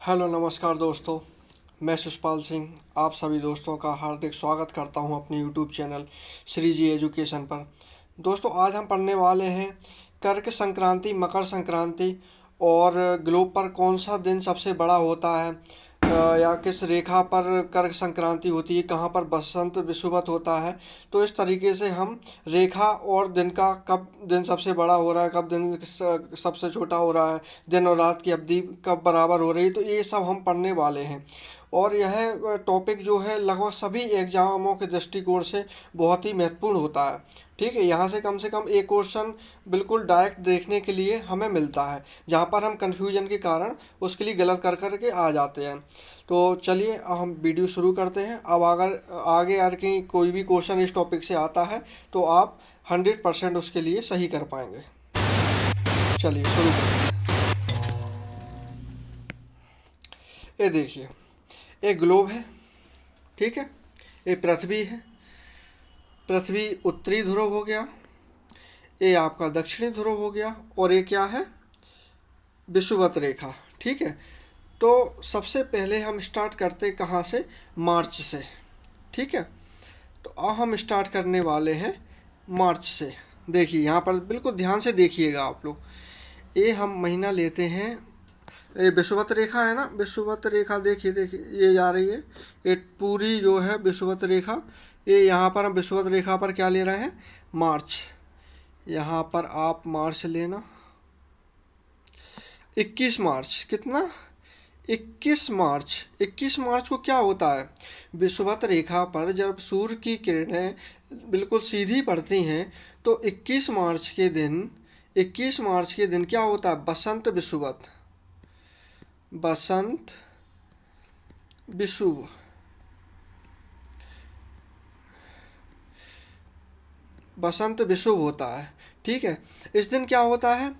Hello नमस्कार दोस्तों। मैं शिशपाल सिंह आप सभी दोस्तों का हार्दिक स्वागत करता हूं अपने यूट्यूब चैनल श्री जी एजुकेशन पर। दोस्तों आज हम पढ़ने वाले हैं कर्क संक्रांति, मकर संक्रांति और ग्लोब पर कौन सा दिन सबसे बड़ा होता है, या किस रेखा पर कर्क संक्रांति होती है, कहाँ पर बसंत विषुवत होता है। तो इस तरीके से हम रेखा और दिन का, कब दिन सबसे बड़ा हो रहा है, कब दिन सबसे छोटा हो रहा है, दिन और रात की अवधि कब बराबर हो रही है, तो ये सब हम पढ़ने वाले हैं। और यह टॉपिक जो है लगभग सभी एग्जामों के दृष्टिकोण से बहुत ही महत्वपूर्ण होता है। ठीक है, यहाँ से कम एक क्वेश्चन बिल्कुल डायरेक्ट देखने के लिए हमें मिलता है, जहाँ पर हम कन्फ्यूजन के कारण उसके लिए गलत कर के आ जाते हैं। तो चलिए अब हम वीडियो शुरू करते हैं। अब अगर आगे यार कहीं कोई भी क्वेश्चन इस टॉपिक से आता है तो आप 100% उसके लिए सही कर पाएंगे। चलिए शुरू करते हैं। ये देखिए, एक ग्लोब है, ठीक है, ये पृथ्वी है। पृथ्वी उत्तरी ध्रुव हो गया, ये आपका दक्षिणी ध्रुव हो गया, और ये क्या है, विषुवत रेखा। ठीक है, तो सबसे पहले हम स्टार्ट करते कहाँ से, मार्च से। ठीक है, तो अब हम स्टार्ट करने वाले हैं मार्च से। देखिए यहाँ पर बिल्कुल ध्यान से देखिएगा आप लोग। ये हम महीना लेते हैं, ये विषुवत रेखा है ना, विषुवत रेखा देखिए देखिए ये जा रही है, ये पूरी जो है विषुवत रेखा। ये यहाँ पर हम विषुवत रेखा पर क्या ले रहे हैं, मार्च। यहाँ पर आप मार्च लेना, 21 मार्च, कितना, 21 मार्च। 21 मार्च को क्या होता है, विषुवत रेखा पर जब सूर्य की किरणें बिल्कुल सीधी पड़ती हैं तो 21 मार्च के दिन, 21 मार्च के दिन क्या होता है, बसंत विषुवत, बसंत विषुव, बसंत विषुव होता है। ठीक है, इस दिन क्या होता है,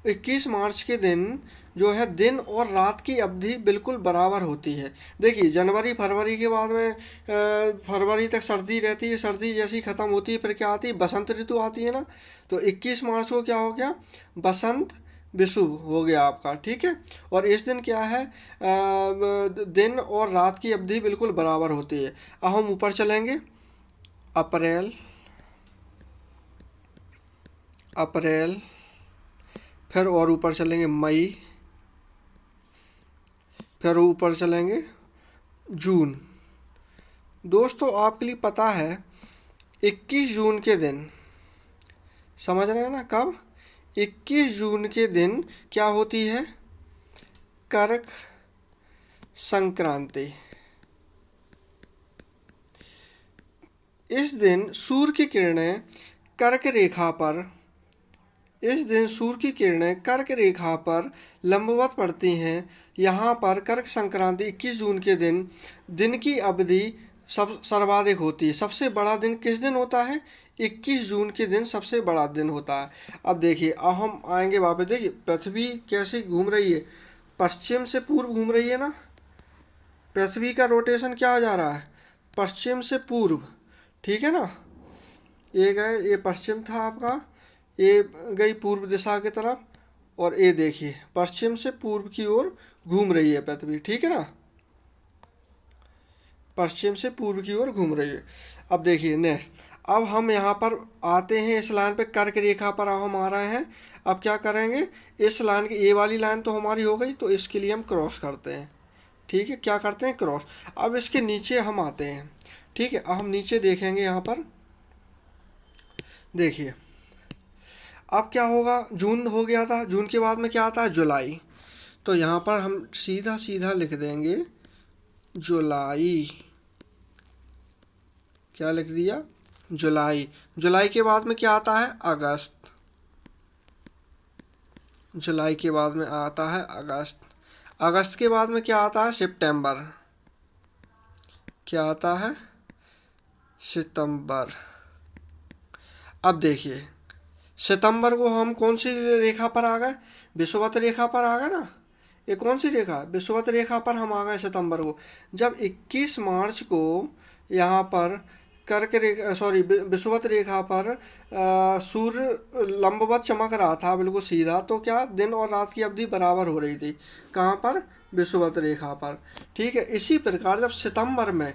21 मार्च के दिन जो है दिन और रात की अवधि बिल्कुल बराबर होती है। देखिए जनवरी फरवरी के बाद में फरवरी तक सर्दी रहती है, सर्दी जैसी ख़त्म होती है फिर क्या आती है, बसंत ऋतु आती है ना। तो 21 मार्च को क्या हो गया, बसंत विषुव हो गया आपका। ठीक है, और इस दिन क्या है, दिन और रात की अवधि बिल्कुल बराबर होती है। अब हम ऊपर चलेंगे, अप्रैल, अप्रैल, फिर और ऊपर चलेंगे मई, फिर ऊपर चलेंगे जून। दोस्तों आपके लिए पता है 21 जून के दिन, समझ रहे हैं ना, कब, 21 जून के दिन क्या होती है, कर्क संक्रांति। इस दिन सूर्य की किरणें कर्क रेखा पर, इस दिन सूर्य की किरणें कर्क रेखा पर लंबवत पड़ती हैं। यहाँ पर कर्क संक्रांति 21 जून के दिन दिन की अवधि सब सर्वाधिक होती है। सबसे बड़ा दिन किस दिन होता है, 21 जून के दिन सबसे बड़ा दिन होता है। अब देखिए, अब हम आएंगे वापस। देखिए पृथ्वी कैसे घूम रही है, पश्चिम से पूर्व घूम रही है ना। पृथ्वी का रोटेशन क्या जा रहा है, पश्चिम से पूर्व। ठीक है ना, ये गए, ये पश्चिम था आपका, ये गई पूर्व दिशा की तरफ, और ये देखिए पश्चिम से पूर्व की ओर घूम रही है पृथ्वी। ठीक है ना, पश्चिम से पूर्व की ओर घूम रही है। अब देखिए नेक्स्ट, अब हम यहाँ पर आते हैं, इस लाइन पे कर्क रेखा पर हम आ रहे हैं। अब क्या करेंगे, इस लाइन की, ये वाली लाइन तो हमारी हो गई, तो इसके लिए हम क्रॉस करते हैं। ठीक है, क्या करते हैं, क्रॉस। अब इसके नीचे हम आते हैं। ठीक है, अब हम नीचे देखेंगे, यहाँ पर देखिए अब क्या होगा, जून हो गया था, जून के बाद में क्या आता है, जुलाई। तो यहाँ पर हम सीधा सीधा लिख देंगे जुलाई। क्या लिख दिया, जुलाई। जुलाई के बाद में क्या आता है, अगस्त। जुलाई के बाद में आता है अगस्त। अगस्त के बाद में क्या आता है, सितंबर। क्या आता है, सितंबर। अब देखिए सितंबर को हम कौन सी रेखा पर आ गए, विषुवत रेखा पर आ गए ना। ये कौन सी रेखा, विषुवत रेखा पर हम आ गए सितंबर को। जब 21 मार्च को यहाँ पर कर्क रेखा सॉरी विषुवत रेखा पर सूर्य लंबवत चमक रहा था बिल्कुल सीधा, तो क्या दिन और रात की अवधि बराबर हो रही थी। कहाँ पर? विषुवत रेखा पर। ठीक है। इसी प्रकार जब सितंबर में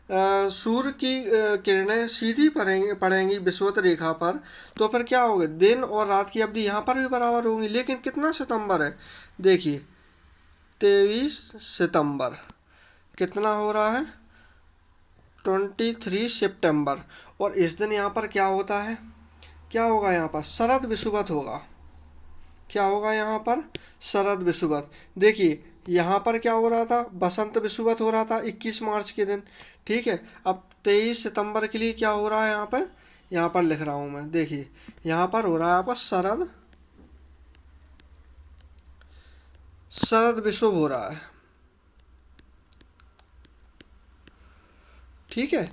सूर्य की किरणें सीधी पड़ेंगी विषुवत रेखा पर, तो फिर क्या होगा? दिन और रात की अवधि यहाँ पर भी बराबर होगी। लेकिन कितना सितंबर है? देखिए 23 सितंबर। कितना हो रहा है? 23 सितंबर। और इस दिन यहाँ पर क्या होता है? क्या होगा यहाँ पर? शरद विषुवत होगा। क्या होगा यहाँ पर? शरद विषुवत। देखिए यहाँ पर क्या हो रहा था? बसंत विषुवत हो रहा था 21 मार्च के दिन। ठीक है। अब 23 सितंबर के लिए क्या हो रहा है यहाँ पर? यहाँ पर लिख रहा हूँ मैं। देखिए यहाँ पर हो रहा है आपका शरद विषुव हो रहा है। ठीक है।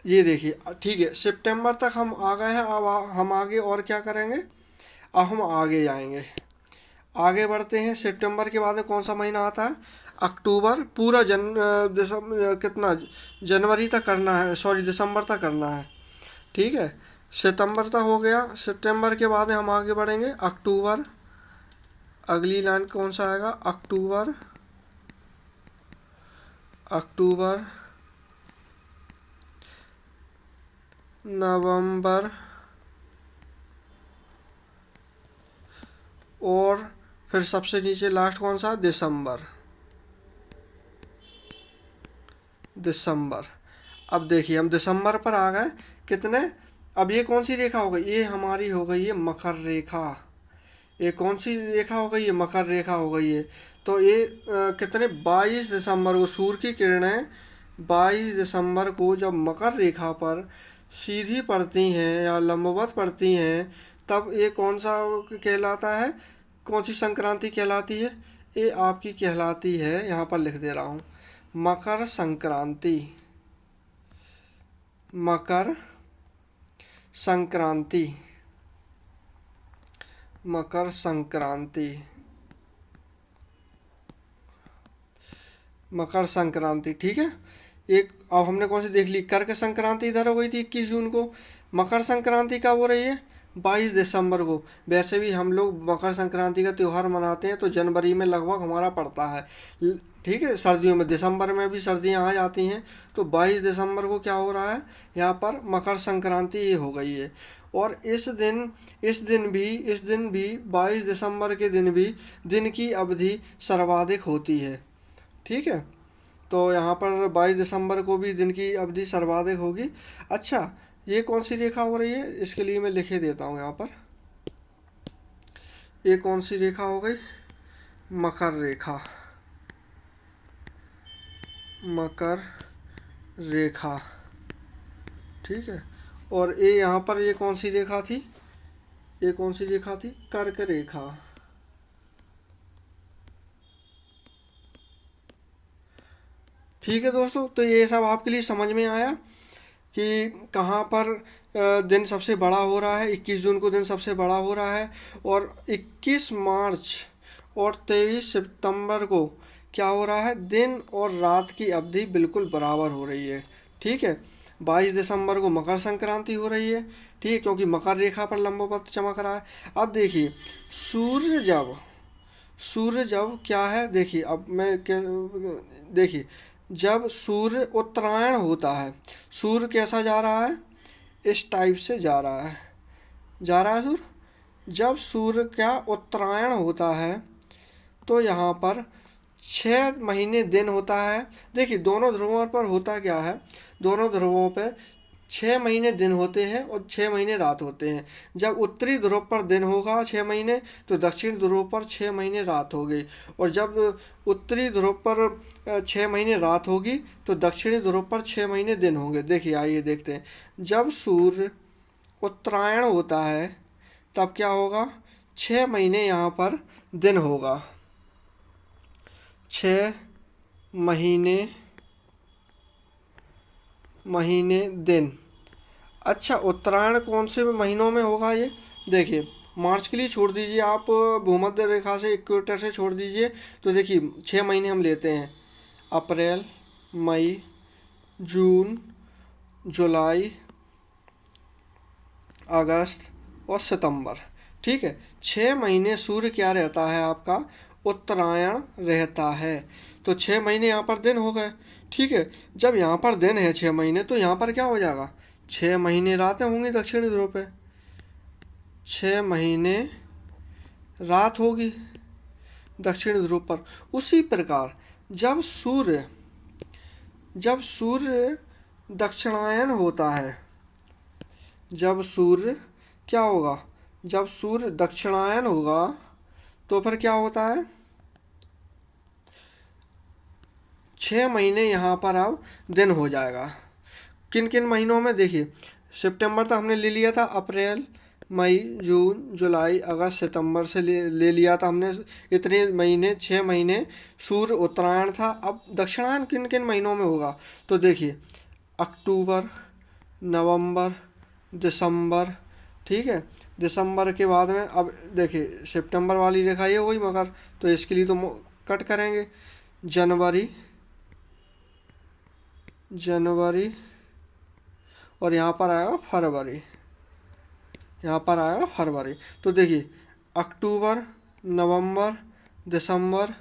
ये देखिए। ठीक है, सितंबर तक हम आ गए हैं। अब हम आगे और क्या करेंगे? अब हम आगे जाएंगे, आगे बढ़ते हैं। सितंबर के बाद में कौन सा महीना आता है? अक्टूबर। पूरा दिसंबर कितना? जनवरी तक करना है, सॉरी दिसंबर तक करना है। ठीक है। सितंबर तक हो गया। सितंबर के बाद हम आगे बढ़ेंगे अक्टूबर। अगली लाइन कौन सा आएगा? अक्टूबर, अक्टूबर, नवंबर और फिर सबसे नीचे लास्ट कौन सा? दिसंबर, दिसंबर। अब देखिए हम दिसंबर पर आ गए। कितने? अब ये कौन सी रेखा हो गई? ये हमारी हो गई है मकर रेखा। ये कौन सी रेखा हो गई? ये मकर रेखा हो गई है। तो ये कितने? 22 दिसंबर को सूर्य की किरणें 22 दिसंबर को जब मकर रेखा पर सीधी पड़ती हैं या लंबवत पड़ती हैं, तब ये कौन सा कहलाता है? कौन सी संक्रांति कहलाती है? ये आपकी कहलाती है, यहाँ पर लिख दे रहा हूँ, मकर संक्रांति। मकर संक्रांति, मकर संक्रांति, मकर संक्रांति। ठीक है। एक अब हमने कौन सी देख ली? कर्क संक्रांति इधर हो गई थी 21 जून को। मकर संक्रांति कब हो रही है? 22 दिसंबर को। वैसे भी हम लोग मकर संक्रांति का त्यौहार मनाते हैं तो जनवरी में लगभग हमारा पड़ता है। ठीक है। सर्दियों में, दिसंबर में भी सर्दियां आ जाती हैं। तो 22 दिसंबर को क्या हो रहा है? यहाँ पर मकर संक्रांति ये हो गई है। और इस दिन भी 22 दिसंबर के दिन भी दिन की अवधि सर्वाधिक होती है। ठीक है। तो यहाँ पर 22 दिसंबर को भी दिन की अवधि सर्वाधिक होगी। अच्छा, ये कौन सी रेखा हो रही है? इसके लिए मैं लिखे देता हूँ यहाँ पर। ये कौन सी रेखा हो गई? मकर रेखा, मकर रेखा। ठीक है। और ये यहाँ पर ये कौन सी रेखा थी? ये कौन सी रेखा थी? कर्क रेखा। ठीक है दोस्तों, तो ये सब आपके लिए समझ में आया कि कहाँ पर दिन सबसे बड़ा हो रहा है। 21 जून को दिन सबसे बड़ा हो रहा है। और 21 मार्च और 23 सितंबर को क्या हो रहा है? दिन और रात की अवधि बिल्कुल बराबर हो रही है। ठीक है। 22 दिसंबर को मकर संक्रांति हो रही है। ठीक है, क्योंकि मकर रेखा पर लंबवत चमक रहा है। अब देखिए सूर्य जब क्या है? देखिए अब मैं देखिए जब सूर्य उत्तरायण होता है, सूर्य कैसा जा रहा है? इस टाइप से जा रहा है, सूर्य। जब सूर्य क्या उत्तरायण होता है तो यहाँ पर 6 महीने दिन होता है। देखिए दोनों ध्रुवों पर होता क्या है? दोनों ध्रुवों पर 6 महीने दिन होते हैं और 6 महीने रात होते हैं। जब उत्तरी ध्रुव पर दिन होगा 6 महीने, तो दक्षिण ध्रुव पर 6 महीने रात होगी। और जब उत्तरी ध्रुव पर 6 महीने रात होगी तो दक्षिणी ध्रुव पर 6 महीने दिन होंगे। देखिए आइए देखते हैं। जब सूर्य उत्तरायण होता है तब क्या होगा? 6 महीने यहाँ पर दिन होगा। 6 महीने दिन। अच्छा, उत्तरायण कौन से महीनों में होगा ये? देखिए मार्च के लिए छोड़ दीजिए आप, भूमध्य रेखा से इक्वेटर से छोड़ दीजिए। तो देखिए 6 महीने हम लेते हैं, अप्रैल, मई, जून, जुलाई, अगस्त और सितंबर। ठीक है, 6 महीने सूर्य क्या रहता है आपका, उत्तरायण रहता है। तो 6 महीने यहाँ पर दिन हो गए। ठीक है, जब यहाँ पर दिन है 6 महीने, तो यहाँ पर क्या हो जाएगा, 6 महीने रातें होंगी दक्षिणी ध्रुव पे, 6 महीने रात होगी दक्षिण ध्रुव पर। उसी प्रकार जब सूर्य दक्षिणायन होता है, जब सूर्य क्या होगा, जब सूर्य दक्षिणायन होगा तो फिर क्या होता है, 6 महीने यहाँ पर अब दिन हो जाएगा। किन किन महीनों में, देखिए सितंबर तक हमने ले लिया था, अप्रैल, मई, जून, जुलाई, अगस्त, सितंबर से ले लिया था हमने, इतने महीने, 6 महीने सूर्य उत्तरायण था। अब दक्षिणायन किन किन महीनों में होगा, तो देखिए अक्टूबर, नवंबर, दिसंबर। ठीक है, दिसंबर के बाद में अब देखिए सितंबर वाली रेखा ये हो गई मकर, तो इसके लिए तो कट करेंगे, जनवरी और यहाँ पर आएगा फरवरी, यहाँ पर आएगा फरवरी। तो देखिए अक्टूबर, नवंबर, दिसंबर,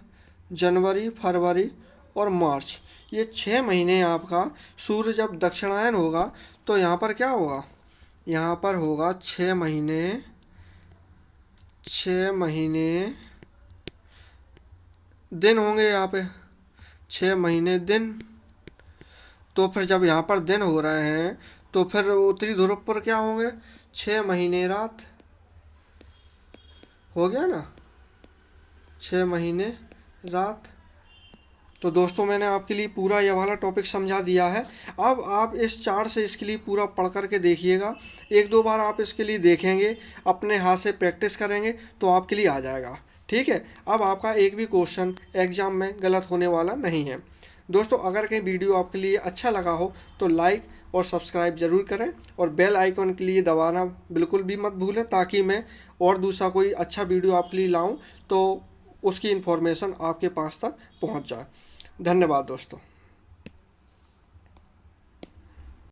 जनवरी, फरवरी और मार्च, ये 6 महीने आपका सूर्य जब दक्षिणायन होगा तो यहाँ पर क्या होगा, यहाँ पर होगा 6 महीने दिन होंगे यहाँ पे, 6 महीने दिन। तो फिर जब यहाँ पर दिन हो रहे हैं तो फिर उत्तरी ध्रुव पर क्या होंगे, 6 महीने रात, हो गया ना, 6 महीने रात। तो दोस्तों मैंने आपके लिए पूरा ये वाला टॉपिक समझा दिया है। अब आप इस चार्ट से इसके लिए पूरा पढ़ करके देखिएगा, 1-2 बार आप इसके लिए देखेंगे, अपने हाथ से प्रैक्टिस करेंगे तो आपके लिए आ जाएगा। ठीक है, अब आपका एक भी क्वेश्चन एग्जाम में गलत होने वाला नहीं है। दोस्तों अगर कहीं वीडियो आपके लिए अच्छा लगा हो तो लाइक और सब्सक्राइब ज़रूर करें, और बेल आइकन के लिए दबाना बिल्कुल भी मत भूलें, ताकि मैं और दूसरा कोई अच्छा वीडियो आपके लिए लाऊं तो उसकी इन्फॉर्मेशन आपके पास तक पहुंच जाए। धन्यवाद दोस्तों।